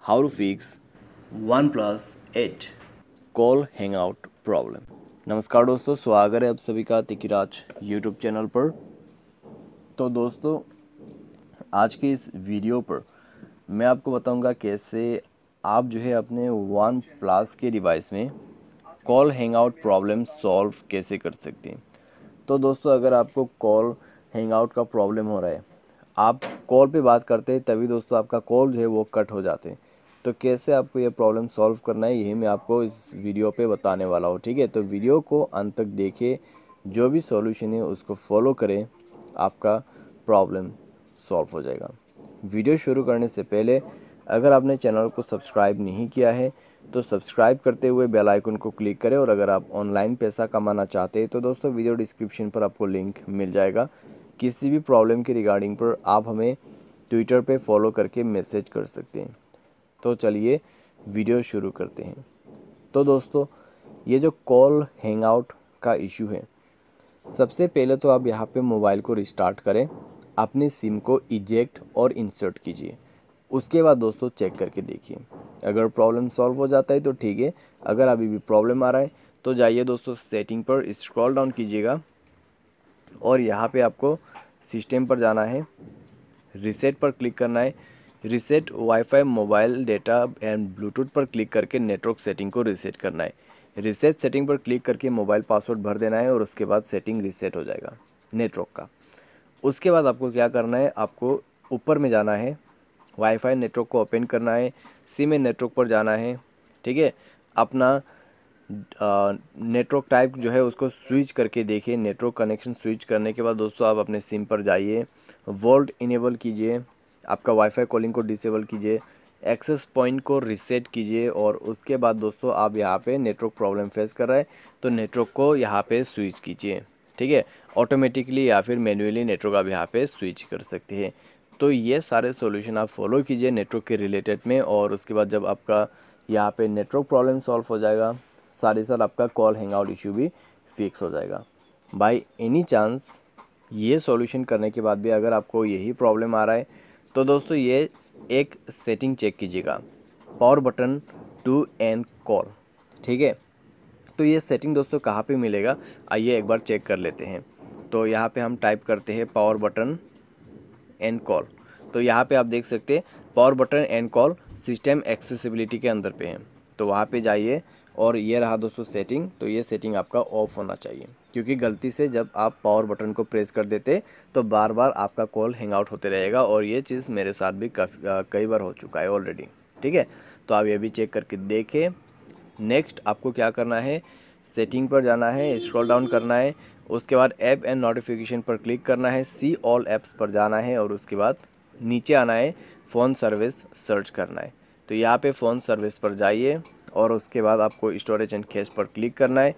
how to fix OnePlus 8। Call hangout problem. नमस्कार दोस्तों, स्वागत है आप सभी का तिकिराज यूट्यूब चैनल पर। तो दोस्तों, आज के इस वीडियो पर मैं आपको बताऊंगा कैसे आप जो है अपने वन प्लस के डिवाइस में कॉल हैंगआउट प्रॉब्लम सॉल्व कैसे कर सकते हैं। तो दोस्तों, अगर आपको कॉल हैंगआउट का प्रॉब्लम हो रहा है, आप कॉल पे बात करते हैं तभी दोस्तों आपका कॉल जो है वो कट हो जाते हैं। तो कैसे आपको ये प्रॉब्लम सॉल्व करना है, यही मैं आपको इस वीडियो पे बताने वाला हूँ। ठीक है, तो वीडियो को अंत तक देखिए, जो भी सॉल्यूशन है उसको फॉलो करें, आपका प्रॉब्लम सॉल्व हो जाएगा। वीडियो शुरू करने से पहले अगर आपने चैनल को सब्सक्राइब नहीं किया है तो सब्सक्राइब करते हुए बेल आइकन को क्लिक करें। और अगर आप ऑनलाइन पैसा कमाना चाहते हैं तो दोस्तों वीडियो डिस्क्रिप्शन पर आपको लिंक मिल जाएगा। किसी भी प्रॉब्लम के रिगार्डिंग पर आप हमें ट्विटर पे फॉलो करके मैसेज कर सकते हैं। तो चलिए वीडियो शुरू करते हैं। तो दोस्तों, ये जो कॉल हैंगआउट का इशू है, सबसे पहले तो आप यहाँ पे मोबाइल को रिस्टार्ट करें, अपनी सिम को इजेक्ट और इंसर्ट कीजिए। उसके बाद दोस्तों चेक करके देखिए, अगर प्रॉब्लम सॉल्व हो जाता है तो ठीक है। अगर अभी भी प्रॉब्लम आ रहा है तो जाइए दोस्तों सेटिंग पर स्क्रॉल डाउन कीजिएगा और यहाँ पे आपको सिस्टम पर जाना है, रीसेट पर क्लिक करना है। Reset wifi mobile data and Bluetooth पर क्लिक करके नेटवर्क सेटिंग को रीसेट करना है। रीसेट सेटिंग पर क्लिक करके मोबाइल पासवर्ड भर देना है और उसके बाद सेटिंग रीसेट हो जाएगा नेटवर्क का। उसके बाद आपको क्या करना है, आपको ऊपर में जाना है, वाईफाई नेटवर्क को ओपन करना है, सिम नेटवर्क पर जाना है। ठीक है, अपना नेटवर्क टाइप जो है उसको स्विच करके देखिए। नेटवर्क कनेक्शन स्विच करने के बाद दोस्तों आप अपने सिम पर जाइए, वोल्ट इनेबल कीजिए, आपका वाईफाई कॉलिंग को डिसेबल कीजिए, एक्सेस पॉइंट को रीसेट कीजिए। और उसके बाद दोस्तों आप यहाँ पे नेटवर्क प्रॉब्लम फेस कर रहे हैं तो नेटवर्क को यहाँ पे स्विच कीजिए। ठीक है, ऑटोमेटिकली या फिर मैन्युअली नेटवर्क आप यहाँ पे स्विच कर सकते हैं। तो ये सारे सॉल्यूशन आप फॉलो कीजिए नेटवर्क के रिलेटेड में, और उसके बाद जब आपका यहाँ पे नेटवर्क प्रॉब्लम सॉल्व हो जाएगा, साथ ही साथ आपका कॉल हैंगआउट इशू भी फिक्स हो जाएगा। बाय एनी चांस ये सॉल्यूशन करने के बाद भी अगर आपको यही प्रॉब्लम आ रहा है तो दोस्तों ये एक सेटिंग चेक कीजिएगा, power button to end call. ठीक है, तो ये सेटिंग दोस्तों कहाँ पे मिलेगा, आइए एक बार चेक कर लेते हैं। तो यहाँ पे हम टाइप करते हैं पावर बटन एंड कॉल। तो यहाँ पे आप देख सकते हैं power button and call system accessibility के अंदर पे है। तो वहाँ पे जाइए और ये रहा दोस्तों सेटिंग। तो ये सेटिंग आपका ऑफ होना चाहिए, क्योंकि गलती से जब आप पावर बटन को प्रेस कर देते तो बार बार आपका कॉल हैंग आउट होते रहेगा, और ये चीज़ मेरे साथ भी कई बार हो चुका है ऑलरेडी। ठीक है, तो आप ये भी चेक करके देखें। नेक्स्ट आपको क्या करना है, सेटिंग पर जाना है, स्क्रॉल डाउन करना है, उसके बाद ऐप एंड नोटिफिकेशन पर क्लिक करना है, सी ऑल ऐप्स पर जाना है और उसके बाद नीचे आना है, फ़ोन सर्विस सर्च करना है। तो यहाँ पे फ़ोन सर्विस पर जाइए और उसके बाद आपको स्टोरेज एंड कैश पर क्लिक करना है,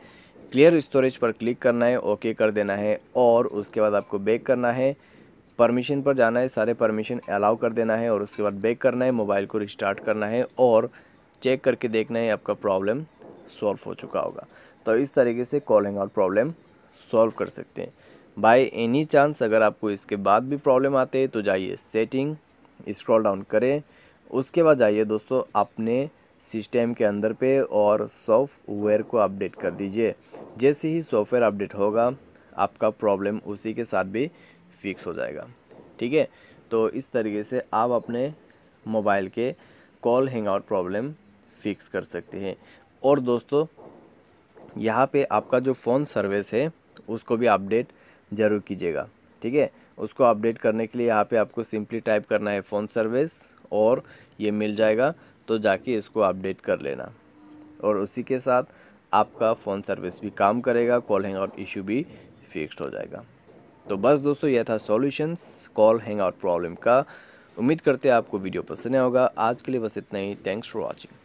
क्लियर स्टोरेज पर क्लिक करना है, ओके कर देना है और उसके बाद आपको बैक करना है, परमिशन पर जाना है, सारे परमिशन अलाउ कर देना है और उसके बाद बैक करना है, मोबाइल को रिस्टार्ट करना है और चेक करके देखना है आपका प्रॉब्लम सॉल्व हो चुका होगा। तो इस तरीके से call hang out problem solve कर सकते हैं। बाय एनी चांस अगर आपको इसके बाद भी प्रॉब्लम आते हैं तो जाइए सेटिंग, स्क्रॉल डाउन करें, उसके बाद जाइए दोस्तों अपने सिस्टम के अंदर पे और सॉफ्टवेयर को अपडेट कर दीजिए। जैसे ही सॉफ्टवेयर अपडेट होगा आपका प्रॉब्लम उसी के साथ भी फिक्स हो जाएगा। ठीक है, तो इस तरीके से आप अपने मोबाइल के call hang out problem fix कर सकते हैं। और दोस्तों यहाँ पे आपका जो फ़ोन सर्विस है उसको भी अपडेट ज़रूर कीजिएगा। ठीक है, उसको अपडेट करने के लिए यहाँ पे आपको सिंपली टाइप करना है फ़ोन सर्विस और ये मिल जाएगा, तो जाके इसको अपडेट कर लेना और उसी के साथ आपका फ़ोन सर्विस भी काम करेगा, कॉल हैंग आउट इशू भी फिक्स्ड हो जाएगा। तो बस दोस्तों यह था solutions call hang out problem का। उम्मीद करते हैं आपको वीडियो पसंद आया होगा। आज के लिए बस इतना ही। Thanks for watching.